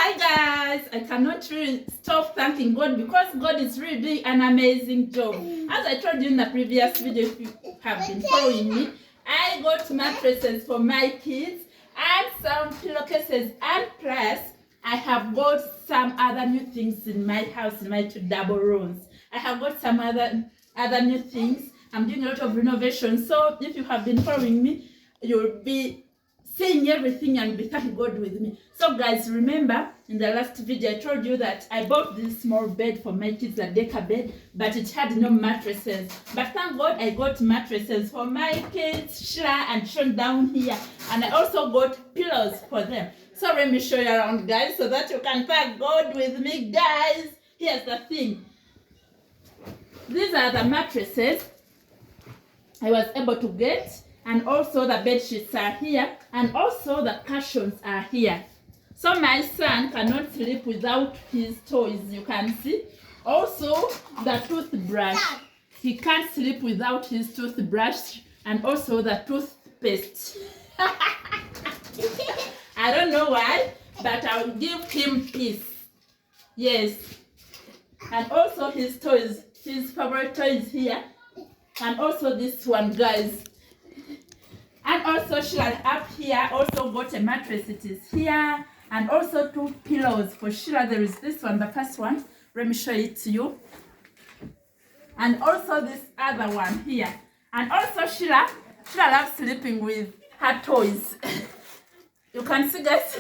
Hi guys, I cannot really stop thanking God because God is really doing an amazing job. As I told you in the previous video, if you have been following me, I got mattresses for my kids and some pillowcases, and plus I have got some other new things in my house, in my 2 double rooms. I have got some other new things. I'm doing a lot of renovation, so if you have been following me, you'll be saying everything and be thanking God with me. So guys, remember in the last video I told you that I bought this small bed for my kids, a decker bed, but it had no mattresses. But thank God I got mattresses for my kids, Shira and Sean down here, and I also got pillows for them. So let me show you around guys so that you can thank God with me guys. Here's the thing. These are the mattresses I was able to get, and also the bed sheets are here, and also the cushions are here. So my son cannot sleep without his toys, you can see. Also the toothbrush, he can't sleep without his toothbrush, and also the toothpaste. I don't know why, but I'll give him peace. Yes. And also his toys, his favorite toys here, and also this one guys. And also Sheila up here also got a mattress, it is here, and also 2 pillows for Sheila. There is this one, the first one, let me show it to you, and also this other one here. And also Sheila loves sleeping with her toys. You can see guys.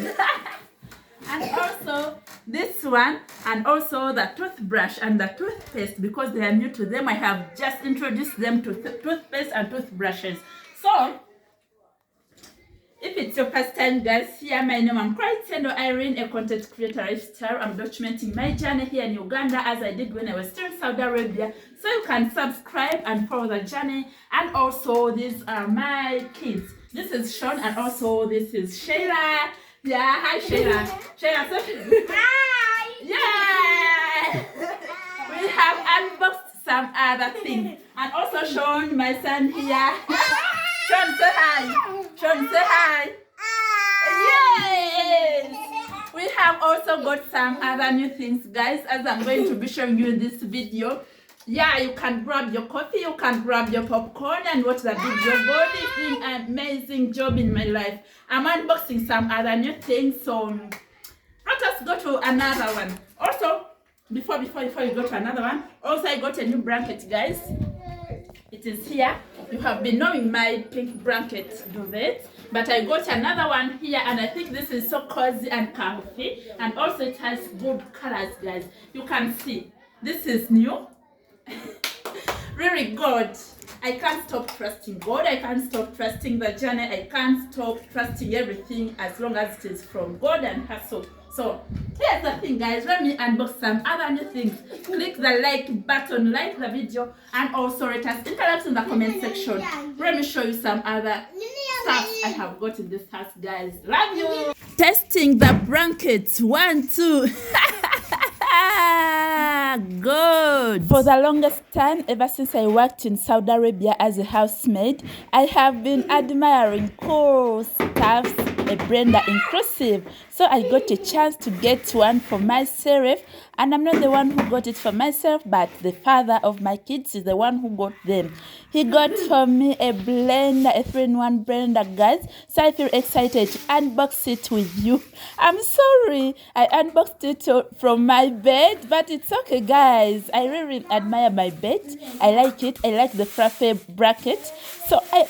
And also this one, and also the toothbrush and the toothpaste, because they are new to them. I have just introduced them to toothpaste and toothbrushes. So if it's your first time guys here, my name is Christendo Irene, a content creator lifestyle. I'm documenting my journey here in Uganda as I did when I was still in Saudi Arabia. So you can subscribe and follow the journey. And also these are my kids. This is Sean, and also this is Shayla. Yeah, hi Shayla. Shayla, so hi. Yeah. We have unboxed some other things. And also Sean, my son here. Sean, say hi. Sean, say hi. Yes. We have also got some other new things, guys, as I'm going to be showing you in this video. Yeah, you can grab your coffee, you can grab your popcorn and watch the video. God is doing an amazing job in my life. I'm unboxing some other new things, so let us go to another one. Also, before you go to another one, also I got a new blanket, guys. It is here. You have been knowing my pink blanket duvet, but I got another one here, and I think this is so cozy and comfy, and also it has good colors, guys. You can see this is new. Really good. I can't stop trusting God. I can't stop trusting the journey. I can't stop trusting everything as long as it is from God and her soul. So here's the thing, guys. Let me unbox some other new things. Click the like button, like the video, and also let us interact in the comment section. Let me show you some other stuff I have got in this house, guys. Love you. Testing the blankets. 1, 2. Good. For the longest time, ever since I worked in Saudi Arabia as a housemaid, I have been admiring cool stuffs, a blender inclusive. So I got a chance to get one for myself, and I'm not the one who got it for myself, but the father of my kids is the one who got them. He got for me a blender, a 3-in-1 blender, guys. So I feel excited to unbox it with you. I'm sorry I unboxed it from my bed, but it's okay, guys. I really admire my bed. I like it. I like the fluffy bracket. So I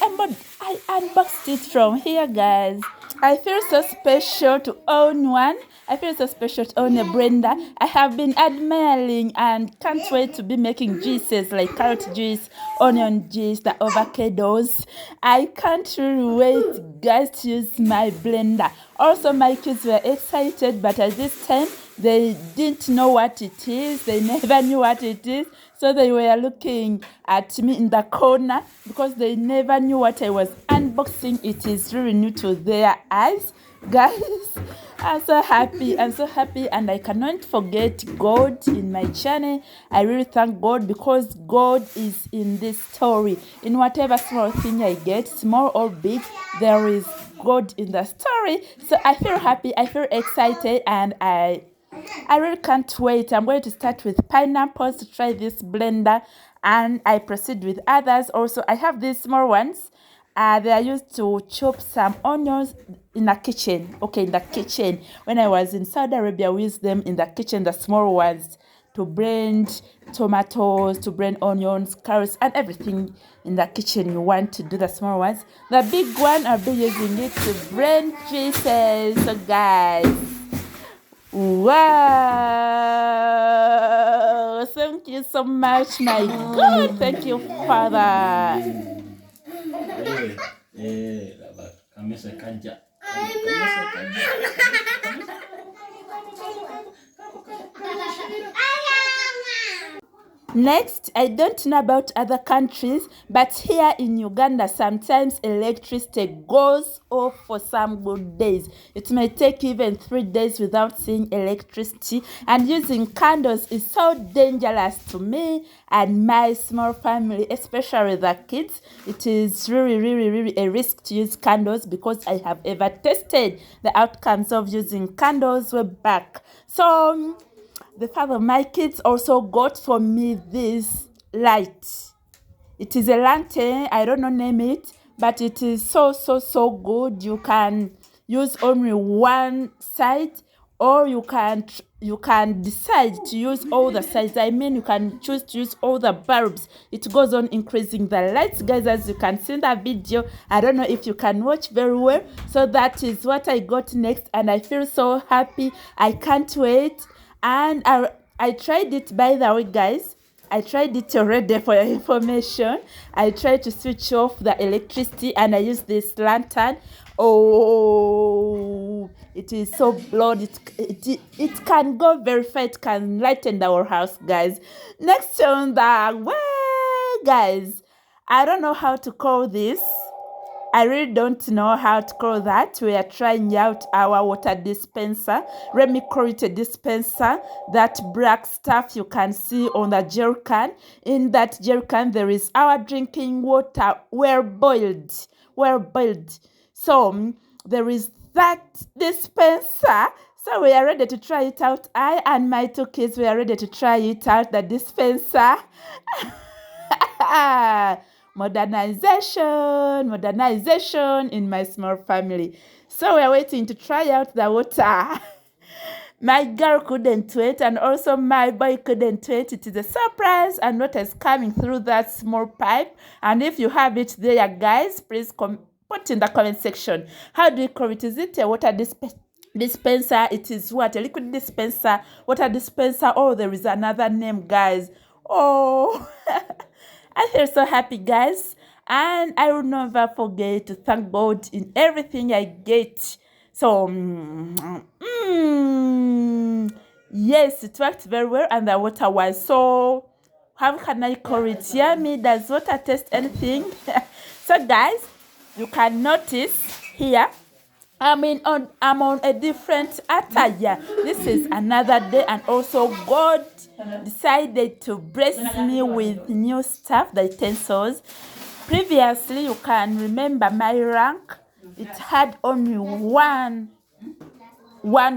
unboxed it from here, guys. I feel so special to own one. I feel so special to own a blender. I have been admiring and can't wait to be making juices like carrot juice, onion juice, the avocados. I can't really wait, guys, to use my blender. Also, my kids were excited, but at this time, they didn't know what it is. They never knew what it is. So they were looking at me in the corner because they never knew what I was unboxing. It is really new to their eyes. Guys, I'm so happy. And I cannot forget God in my channel. I really thank God because God is in this story. In whatever small thing I get, small or big, there is God in the story. So I feel happy, I feel excited, and I really can't wait. I'm going to start with pineapples to try this blender, and I proceed with others. Also, I have these small ones. They are used to chop some onions in the kitchen. Okay, in the kitchen. When I was in Saudi Arabia, we used them in the kitchen, the small ones, to blend tomatoes, to blend onions, carrots, and everything in the kitchen you want to do the small ones. The big one, I'll be using it to blend juices. So guys, wow! Thank you so much, my God. Thank you, Father. Next, I don't know about other countries, but here in Uganda, sometimes electricity goes off for some good days. It may take even 3 days without seeing electricity, and using candles is so dangerous to me and my small family, especially the kids. It is really a risk to use candles because I have ever tested the outcomes of using candles way back. So the father of my kids also got for me this light. It is a lantern. I don't know name it, but it is so good. You can use only one side, or you can decide to use all the sides. I mean, you can choose to use all the bulbs. It goes on increasing the lights, guys, as you can see in the video. I don't know if you can watch very well. So that is what I got next, and I feel so happy. I can't wait. And I tried it, by the way, guys. I tried it already for your information. I tried to switch off the electricity, and I used this lantern. Oh, it is so blood. It can go very far. It can lighten our house, guys. Next on the way, guys. I don't know how to call this. I really don't know how to call that. We are trying out our water dispenser. Let me call it a dispenser. That black stuff you can see on the jerrycan. In that jerrycan, there is our drinking water, well boiled. So there is that dispenser. So we are ready to try it out. I and my 2 kids, we are ready to try it out, the dispenser. Modernization in my small family. So we're waiting to try out the water. My girl couldn't wait, and also my boy couldn't wait. It is a surprise, and what is coming through that small pipe. And if you have it there, guys, please put in the comment section. How do you call it? Is it a water dispenser? It is what? A liquid dispenser, water dispenser. Oh, there is another name, guys. Oh, I feel so happy, guys. And I will never forget to thank God in everything I get. So, yes, it worked very well, and the water was so, how can I call it? Yummy. Does water taste anything? So, guys, you can notice here, I'm on a different attire. This is another day, and also God decided to bless me with new stuff, the utensils. Previously, you can remember my rank. It had only one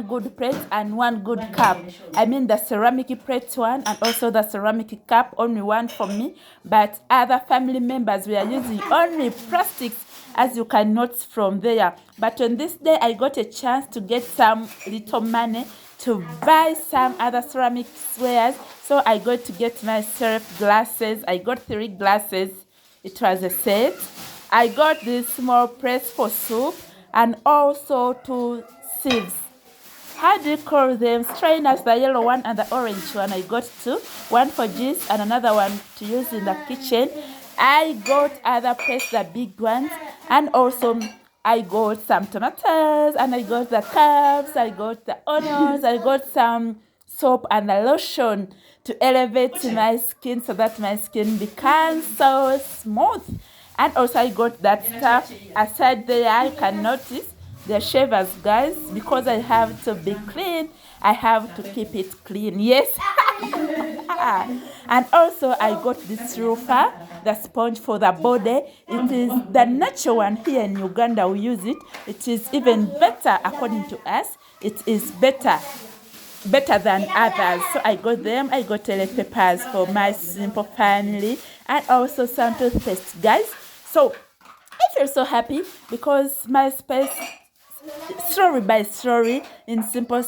good plate and one good cup. I mean the ceramic plate one, and also the ceramic cup, only one for me. But other family members were using only plastics, as you can note from there. But on this day, I got a chance to get some little money to buy some other ceramic wares. So I got to get myself glasses. I got 3 glasses. It was a set. I got this small press for soup, and also 2 sieves. How do you call them? Strainers, the yellow one and the orange one. I got 2. One for juice and another one to use in the kitchen. I got other press, the big ones. And also I got some tomatoes, and I got the cups, I got the onions, I got some soap and the lotion to elevate my skin so that my skin becomes so smooth. And also I got that stuff aside there. You can notice the shavers, guys, because I have to be clean. I have to keep it clean. Yes. And also I got this Rufa, the sponge for the body. It is the natural one. Here in Uganda we use it. It is even better according to us. It is better than others. So I got them. I got Tele Peppers for my simple family, and also some toothpaste, guys. So I feel so happy because my space, story by story, in simple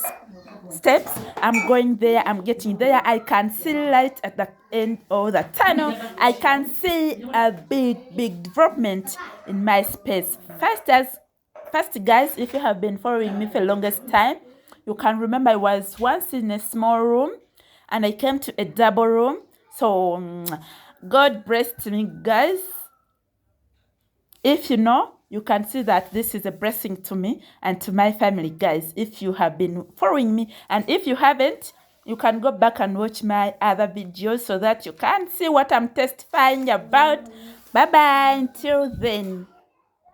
steps, I'm going there, I'm getting there. I can see light at the end of the tunnel. I can see a big development in my space. First, guys, if you have been following me for the longest time, you can remember I was once in a small room and I came to a double room. So God blessed me, guys. If you know, you can see that this is a blessing to me and to my family, guys, if you have been following me. And if you haven't, you can go back and watch my other videos so that you can see what I'm testifying about. Bye-bye. Until then.